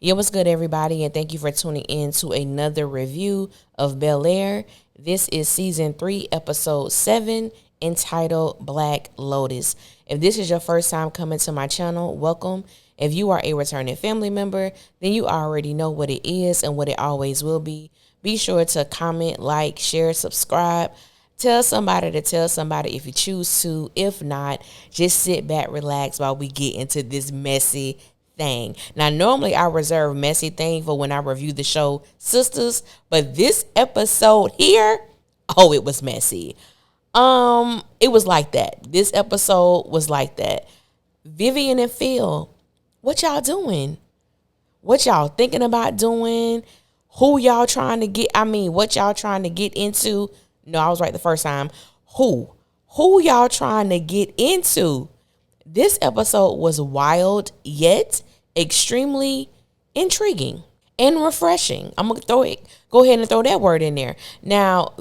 Yeah, what's good, everybody, and thank you for tuning in to another review of BEL. This is season 3, episode 7, entitled Black Lotus. If this is your first time coming to my channel, welcome. If you are a returning family member, then you already know what it is and what it always will be. Be sure to comment, like, share, subscribe. Tell somebody to tell somebody if you choose to. If not, just sit back, relax while we get into this messy thing. Now, normally I reserve messy thing for when I review the show Sisters, but this episode here, oh, it was messy. It was like that. This episode was like that. Vivian and Phil, what y'all doing? What y'all thinking about doing? Who y'all trying to get? What y'all trying to get into? No, I was right the first time. Who y'all trying to get into? This episode was wild, yet extremely intriguing and refreshing. I'm going to go ahead and throw that word in there. Now,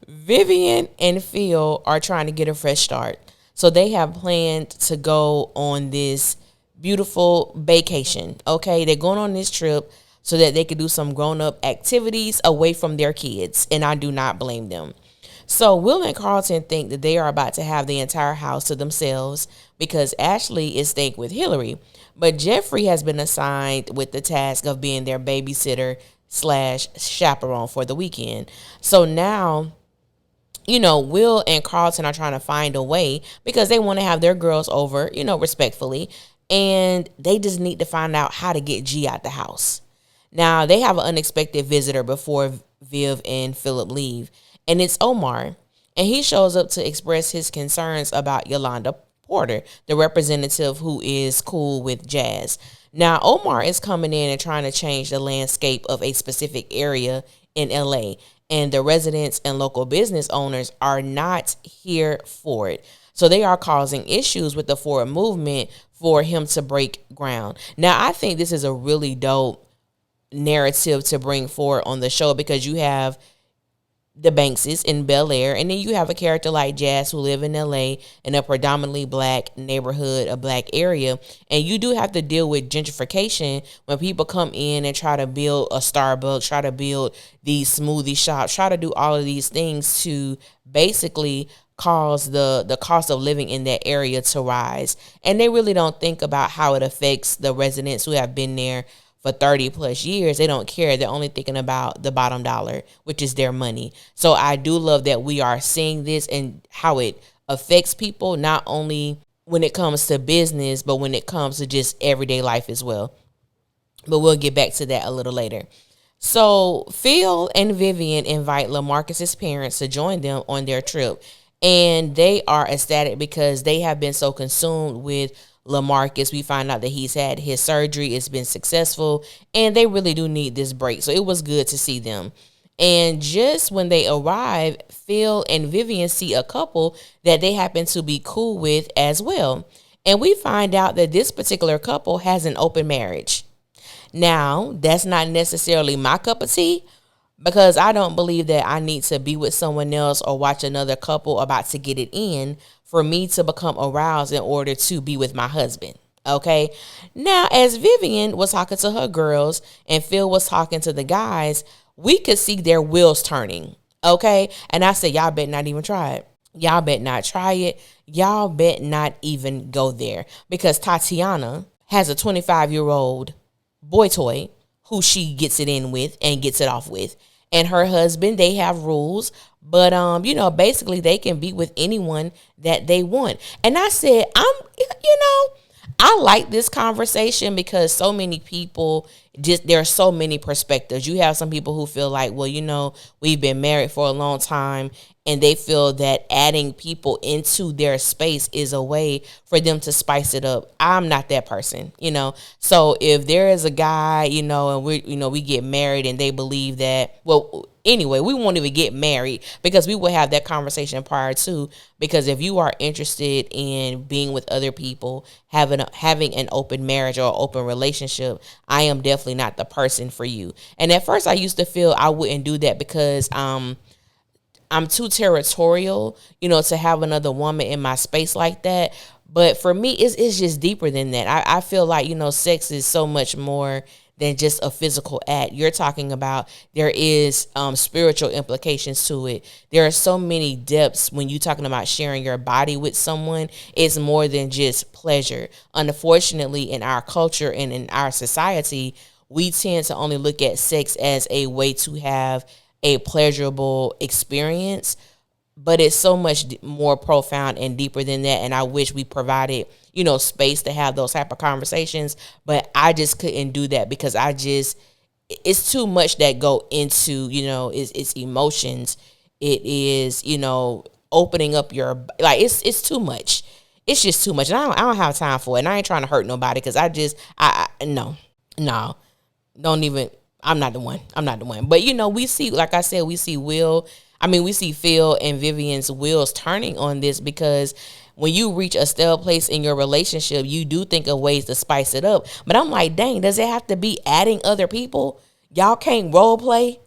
Vivian and Phil are trying to get a fresh start. So they have planned to go on this beautiful vacation. Okay, they're going on this trip so that they could do some grown-up activities away from their kids. And I do not blame them. So Will and Carlton think that they are about to have the entire house to themselves because Ashley is staying with Hillary. But Jeffrey has been assigned with the task of being their babysitter / chaperone for the weekend. So now, Will and Carlton are trying to find a way because they want to have their girls over, respectfully. And they just need to find out how to get G out the house. Now, they have an unexpected visitor before Viv and Philip leave. And it's Omar, and he shows up to express his concerns about Yolanda Porter, the representative who is cool with Jazz. Now, Omar is coming in and trying to change the landscape of a specific area in LA, and the residents and local business owners are not here for it. So they are causing issues with the forward movement for him to break ground. Now, I think this is a really dope narrative to bring forward on the show because you have the Bankses in Bel Air, and then you have a character like Jazz who live in LA in a predominantly black neighborhood, a black area, and you do have to deal with gentrification when people come in and try to build a Starbucks, try to build these smoothie shops, try to do all of these things to basically cause the cost of living in that area to rise. And they really don't think about how it affects the residents who have been there for 30 plus years. They don't care. They're only thinking about the bottom dollar, which is their money. So I do love that we are seeing this and how it affects people, not only when it comes to business, but when it comes to just everyday life as well. But we'll get back to that a little later. So Phil and Vivian invite LaMarcus's parents to join them on their trip. And they are ecstatic because they have been so consumed with LaMarcus. We find out that he's had his surgery. It's been successful, and they really do need this break. So it was good to see them. And just when they arrive, Phil and Vivian see a couple that they happen to be cool with as well. And we find out that this particular couple has an open marriage. Now, that's not necessarily my cup of tea, because I don't believe that I need to be with someone else or watch another couple about to get it in for me to become aroused in order to be with my husband. Okay. Now, as Vivian was talking to her girls and Phil was talking to the guys, we could see their wheels turning. Okay. And I said, y'all bet not even try it. Y'all bet not try it. Y'all bet not even go there, because Tatiana has a 25-year-old boy toy who she gets it in with and gets it off with. And her husband, they have rules, but basically they can be with anyone that they want. And I said, I like this conversation because so many people there are so many perspectives. You have some people who feel like, well, we've been married for a long time, and they feel that adding people into their space is a way for them to spice it up. I'm not that person, So if there is a guy, and we get married and they believe that, anyway, we won't even get married because we will have that conversation prior to, because if you are interested in being with other people, having an open marriage or open relationship, I am definitely not the person for you. And at first I used to feel I wouldn't do that because I'm too territorial, to have another woman in my space like that. But for me, it's just deeper than that. I feel like, sex is so much more than just a physical act. You're talking about there is spiritual implications to it. There are so many depths when you're talking about sharing your body with someone. It's more than just pleasure. Unfortunately, in our culture and in our society, we tend to only look at sex as a way to have a pleasurable experience, but it's so much more profound and deeper than that. And I wish we provided, space to have those type of conversations, but I just couldn't do that because it's too much that go into, it's emotions. It is, opening up your, like, it's too much. It's just too much. And I don't have time for it. And I ain't trying to hurt nobody because no, don't even, I'm not the one. But, we see, like I said, we see Phil and Vivian's wheels turning on this, because when you reach a stale place in your relationship, you do think of ways to spice it up. But I'm like, dang, does it have to be adding other people? Y'all can't role play?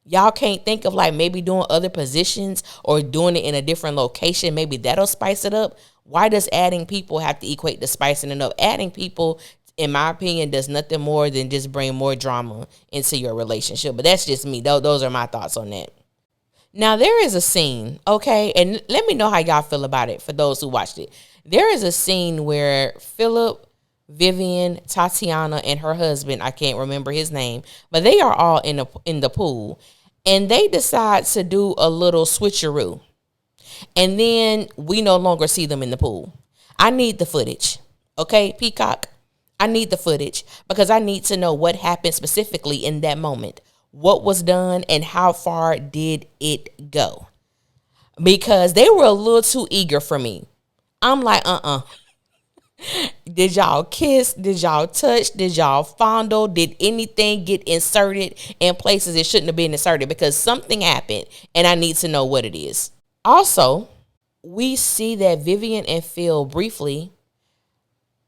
Y'all can't think of like maybe doing other positions or doing it in a different location? Maybe that'll spice it up. Why does adding people have to equate to spicing it up? Adding people, in my opinion, does nothing more than just bring more drama into your relationship. But that's just me. Those are my thoughts on that. Now, there is a scene, okay, and let me know how y'all feel about it for those who watched it. There is a scene where Philip, Vivian, Tatiana, and her husband, I can't remember his name, but they are all in the pool, and they decide to do a little switcheroo, and then we no longer see them in the pool. I need the footage, okay, Peacock? I need the footage because I need to know what happened specifically in that moment. What was done and how far did it go? Because they were a little too eager for me. I'm like, Did y'all kiss? Did y'all touch? Did y'all fondle? Did anything get inserted in places it shouldn't have been inserted? Because something happened and I need to know what it is. Also, we see that Vivian and Phil briefly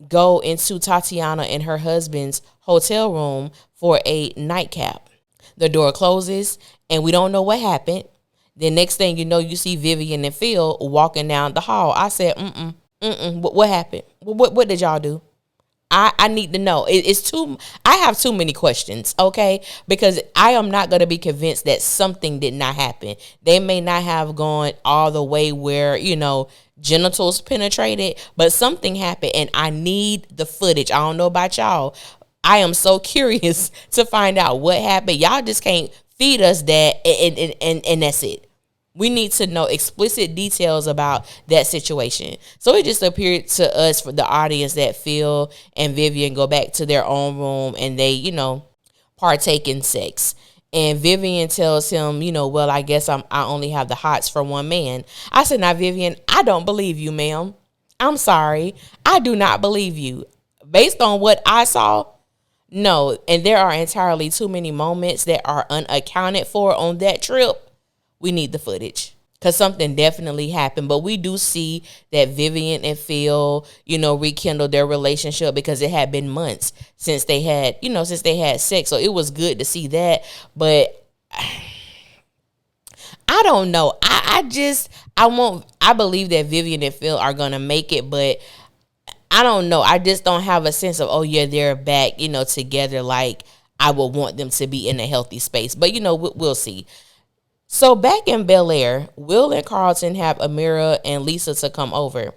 go into Tatiana and her husband's hotel room for a nightcap. The door closes and we don't know what happened. The next thing you know, you see Vivian and Phil walking down the hall. I said, what happened? What did y'all do? I need to know. I have too many questions, okay? Because I am not going to be convinced that something did not happen. They may not have gone all the way where, genitals penetrated, but something happened and I need the footage. I don't know about y'all. I am so curious to find out what happened. Y'all just can't feed us that and that's it. We need to know explicit details about that situation. So it just appeared to us, for the audience, that Phil and Vivian go back to their own room and they, partake in sex. And Vivian tells him, well, I guess I only have the hots for one man. I said, now, Vivian, I don't believe you, ma'am. I'm sorry. I do not believe you. Based on what I saw, no. And there are entirely too many moments that are unaccounted for on that trip. We need the footage because something definitely happened. But we do see that Vivian and Phil, rekindled their relationship because it had been months since they had sex. So it was good to see that. But I don't know. I believe that Vivian and Phil are going to make it, but I don't know. I just don't have a sense of, oh yeah, they're back, together like I would want them to be in a healthy space. But, we'll see. So back in Bel Air, Will and Carlton have Amira and Lisa to come over.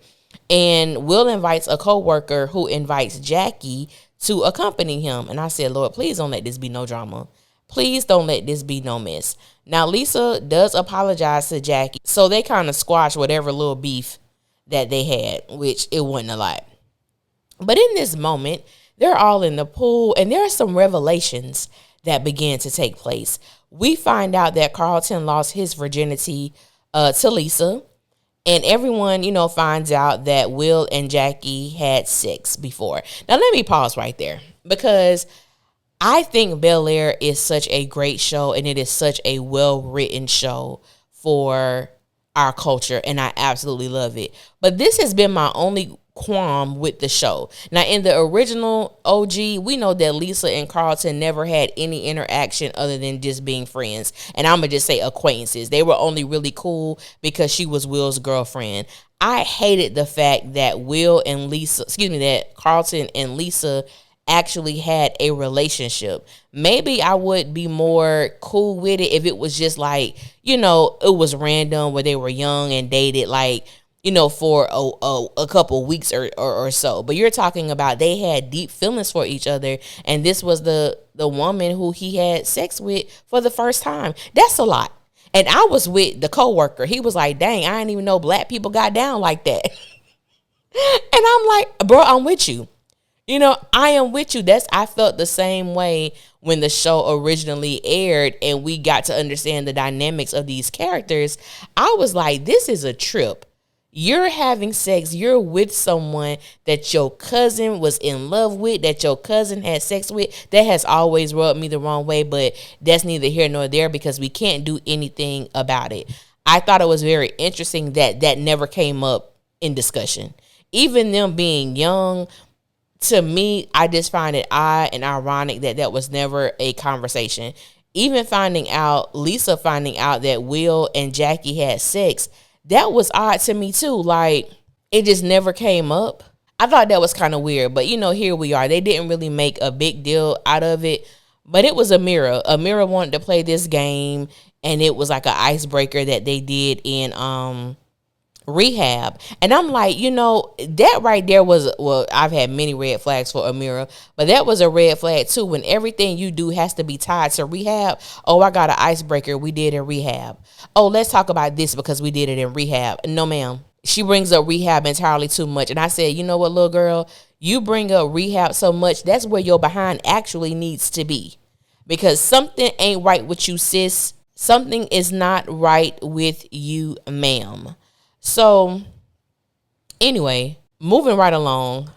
And Will invites a coworker who invites Jackie to accompany him. And I said, Lord, please don't let this be no drama. Please don't let this be no mess. Now, Lisa does apologize to Jackie. So they kind of squash whatever little beef that they had, which it wasn't a lot. But in this moment, they're all in the pool and there are some revelations that began to take place. We find out that Carlton lost his virginity to Lisa, and everyone, finds out that Will and Jackie had sex before. Now, let me pause right there because I think Bel Air is such a great show and it is such a well-written show for our culture, and I absolutely love it. But this has been my only qualm with the show. Now, in the original OG, we know that Lisa and Carlton never had any interaction other than just being friends. And I'm going to just say acquaintances. They were only really cool because she was Will's girlfriend. I hated the fact that that Carlton and Lisa actually had a relationship. Maybe I would be more cool with it if it was just like, it was random where they were young and dated like, for a couple weeks or so. But you're talking about they had deep feelings for each other, and this was the woman who he had sex with for the first time. That's a lot. And I was with the coworker. He was like, dang, I didn't even know black people got down like that. And I'm like, bro, I'm with you. I am with you. I felt the same way when the show originally aired and we got to understand the dynamics of these characters. I was like, this is a trip. You're having sex. You're with someone that your cousin was in love with, that your cousin had sex with. That has always rubbed me the wrong way, but that's neither here nor there because we can't do anything about it. I thought it was very interesting that never came up in discussion. Even them being young, to me, I just find it odd and ironic that was never a conversation. Even Lisa finding out that Will and Jackie had sex, that was odd to me too. Like, it just never came up. I thought that was kind of weird, but here we are. They didn't really make a big deal out of it, but it was Amira. Amira wanted to play this game, and it was like an icebreaker that they did in rehab. And I'm like, that right there I've had many red flags for Amira, but that was a red flag too, when everything you do has to be tied to rehab. Oh, I got an icebreaker we did in rehab. Oh, let's talk about this because we did it in rehab. No, ma'am. She brings up rehab entirely too much. And I said, you know what, little girl, you bring up rehab so much, that's where your behind actually needs to be. Because something ain't right with you, sis. Something is not right with you, ma'am. So, anyway, moving right along,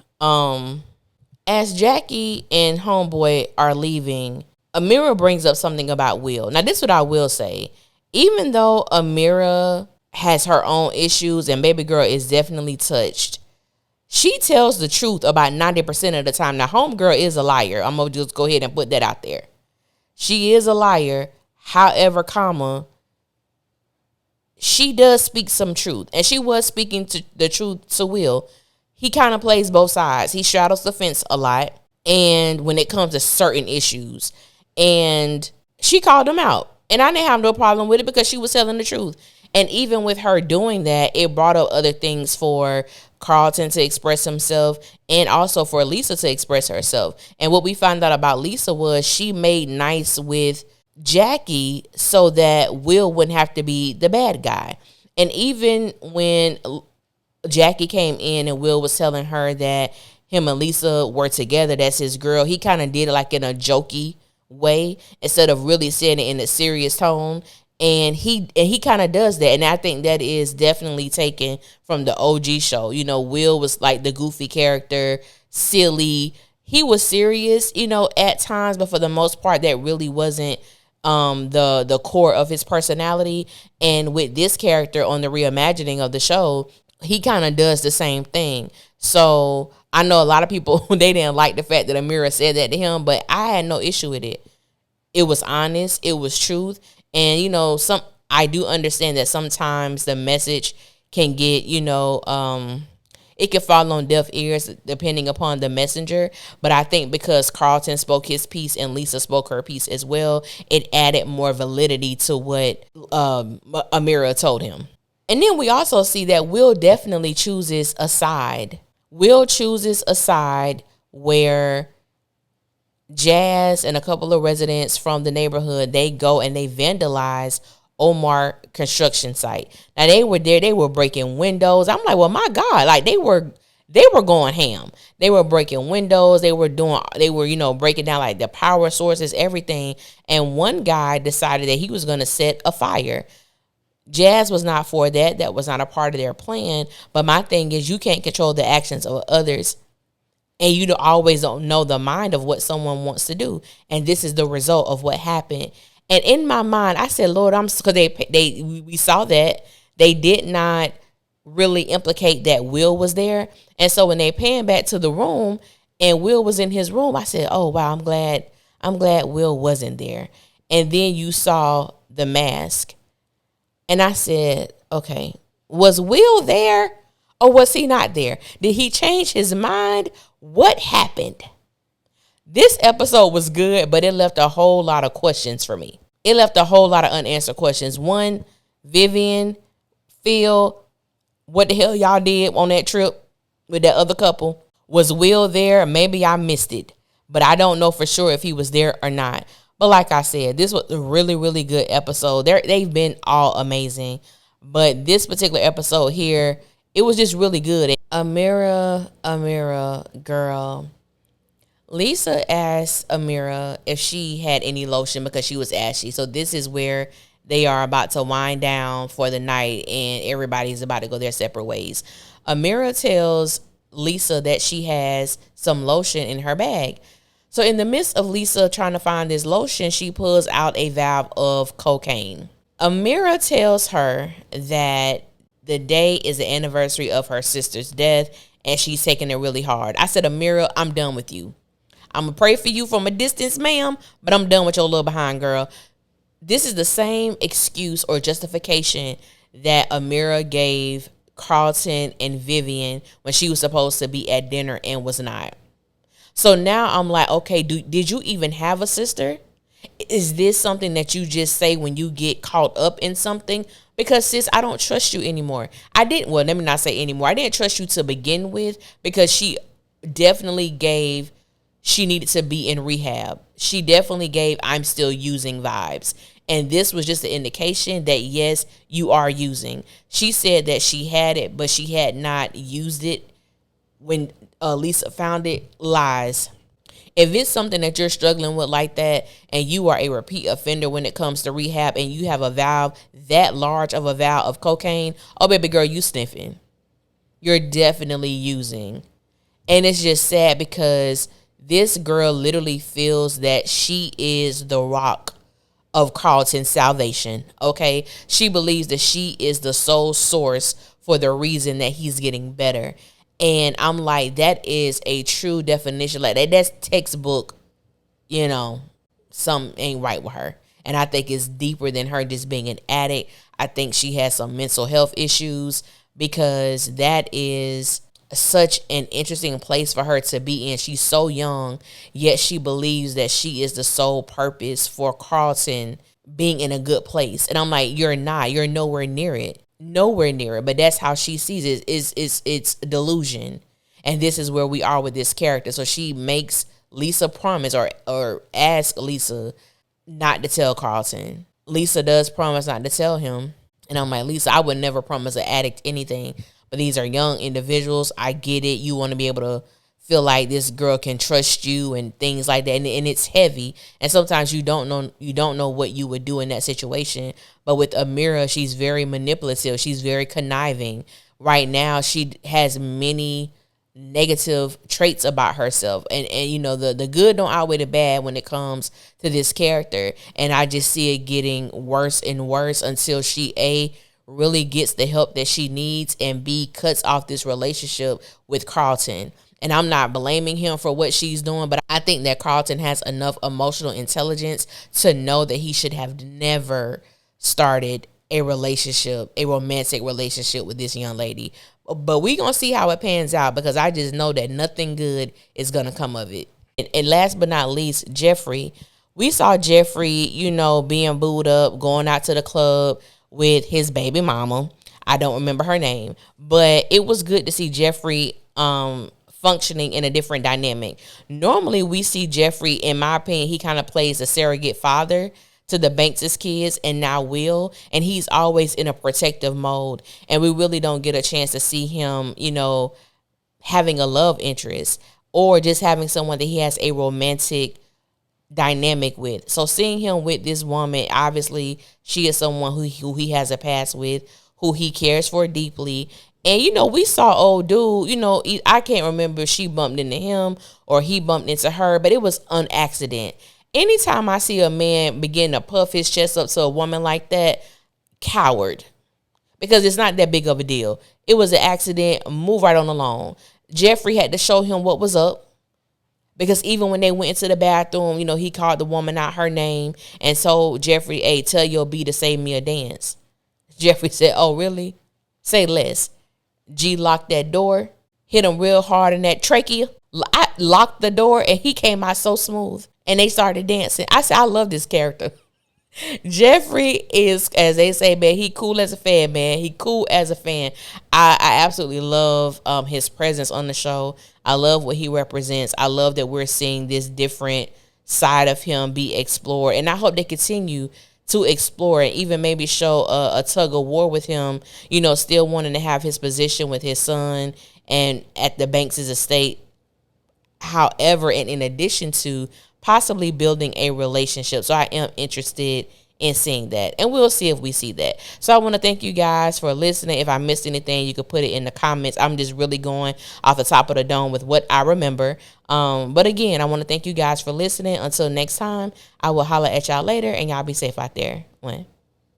as Jackie and Homeboy are leaving, Amira brings up something about Will. Now, this is what I will say. Even though Amira has her own issues and baby girl is definitely touched, she tells the truth about 90% of the time. Now, homegirl is a liar. I'm going to just go ahead and put that out there. She is a liar. However, she does speak some truth, and she was speaking to the truth to Will. He kind of plays both sides. He straddles the fence a lot, and when it comes to certain issues, and she called him out, and I didn't have no problem with it because she was telling the truth. And even with her doing that, it brought up other things for Carlton to express himself and also for Lisa to express herself. And what we found out about Lisa was she made nice with Jackie so that Will wouldn't have to be the bad guy. And even when Jackie came in and Will was telling her that him and Lisa were together, that's his girl, he kind of did it like in a jokey way instead of really saying it in a serious tone. And he kind of does that. And I think that is definitely taken from the OG show. Will was like the goofy character, silly. He was serious, at times, but for the most part, that really wasn't the core of his personality. And with this character on the reimagining of the show, he kind of does the same thing. So I know a lot of people, they didn't like the fact that Amira said that to him, but I had no issue with it. It was honest. It was truth. And, I do understand that sometimes the message can get, it can fall on deaf ears depending upon the messenger. But I think because Carlton spoke his piece and Lisa spoke her piece as well, it added more validity to what Amira told him. And then we also see that Will definitely chooses a side. Will chooses a side where Jazz and a couple of residents from the neighborhood, they go and they vandalize Omar construction site. Now they were there, they were breaking windows. I'm like, well, my God, like they were going ham. They were breaking windows. They were breaking down like the power sources, everything. And one guy decided that he was going to set a fire. Jazz was not for that. That was not a part of their plan. But my thing is, you can't control the actions of others. And you always don't know the mind of what someone wants to do. And this is the result of what happened. And in my mind, I said, Lord, because we saw that they did not really implicate that Will was there. And so when they pan back to the room and Will was in his room, I said, oh wow, I'm glad Will wasn't there. And then you saw the mask. And I said, okay, was Will there or was he not there? Did he change his mind? What happened? This episode was good, but it left a whole lot of questions for me. It left a whole lot of unanswered questions. One, Vivian, Phil, what the hell y'all did on that trip with that other couple? Was Will there? Maybe I missed it, but I don't know for sure if he was there or not. But like I said, this was a really, really good episode. They've been all amazing. But this particular episode here, it was just really good. Amira, girl. Lisa asked Amira if she had any lotion because she was ashy. So this is where they are about to wind down for the night and everybody's about to go their separate ways. Amira tells Lisa that she has some lotion in her bag. So in the midst of Lisa trying to find this lotion, she pulls out a vial of cocaine. Amira tells her that the day is the anniversary of her sister's death and she's taking it really hard. I said, Amira, I'm done with you. I'm going to pray for you from a distance, ma'am, but I'm done with your little behind, girl. This is the same excuse or justification that Amira gave Carlton and Vivian when she was supposed to be at dinner and was not. So now I'm like, okay, did you even have a sister? Is this something that you just say when you get caught up in something? Because sis, I don't trust you anymore. Let me not say anymore. I didn't trust you to begin with because she definitely gave she needed to be in rehab. She definitely gave I'm still using vibes. And this was just an indication that, yes, you are using. She said that she had it, but she had not used it when Lisa found it. Lies. If it's something that you're struggling with like that and you are a repeat offender when it comes to rehab and you have a vial, that large of a vial of cocaine, oh, baby girl, you sniffing. You're definitely using. And it's just sad because this girl literally feels that she is the rock of Carlton's salvation, okay? She believes that she is the sole source for the reason that he's getting better. And I'm like, that is a true definition. Like that's textbook, something ain't right with her. And I think it's deeper than her just being an addict. I think she has some mental health issues because that is such an interesting place for her to be in. She's so young, yet she believes that she is the sole purpose for Carlton being in a good place. And I'm like, you're not. You're nowhere near it. Nowhere near it. But that's how she sees it. It's delusion. And this is where we are with this character. So she makes Lisa promise or ask Lisa not to tell Carlton. Lisa does promise not to tell him. And I'm like, Lisa, I would never promise an addict anything. But these are young individuals. I get it. You want to be able to feel like this girl can trust you and things like that. And it's heavy. And sometimes you don't know what you would do in that situation. But with Amira, she's very manipulative. She's very conniving. Right now, she has many negative traits about herself. And the good don't outweigh the bad when it comes to this character. And I just see it getting worse and worse until she, really gets the help that she needs, and B, cuts off this relationship with Carlton. And I'm not blaming him for what she's doing, but I think that Carlton has enough emotional intelligence to know that he should have never started a romantic relationship with this young lady. But we gonna see how it pans out because I just know that nothing good is gonna come of it. And last but not least, Jeffrey. We saw Jeffrey, being booed up, going out to the club with his baby mama. I don't remember her name, but it was good to see Jeffrey functioning in a different dynamic. Normally we see Jeffrey, in my opinion, he kind of plays a surrogate father to the Banks' kids and now Will, and he's always in a protective mode, and we really don't get a chance to see him, having a love interest or just having someone that he has a romantic dynamic with. So seeing him with this woman, obviously she is someone who he has a past with, who he cares for deeply. And we saw old dude, I can't remember if she bumped into him or he bumped into her, but it was an accident. Anytime I see a man begin to puff his chest up to a woman like that, coward. because it's not that big of a deal. It was an accident. Move right on along. Jeffrey had to show him what was up. Because even when they went into the bathroom, he called the woman out her name and told Jeffrey, hey, tell your B to save me a dance. Jeffrey said, oh, really? Say less. G locked that door, hit him real hard in that trachea. I locked the door and he came out so smooth. And they started dancing. I said, I love this character. Jeffrey is, as they say, man, he cool as a fan, man. He cool as a fan. I absolutely love his presence on the show. I love what he represents. I love that we're seeing this different side of him be explored. And I hope they continue to explore and even maybe show a tug of war with him, still wanting to have his position with his son and at the Banks' estate. However, and in addition to possibly building a relationship. So I am interested in seeing that, and we'll see if we see that. So I want to thank you guys for listening. If I missed anything, you could put it in the comments. I'm just really going off the top of the dome with what I remember. But again, I want to thank you guys for listening. Until next time, I will holler at y'all later, and y'all be safe out there. One.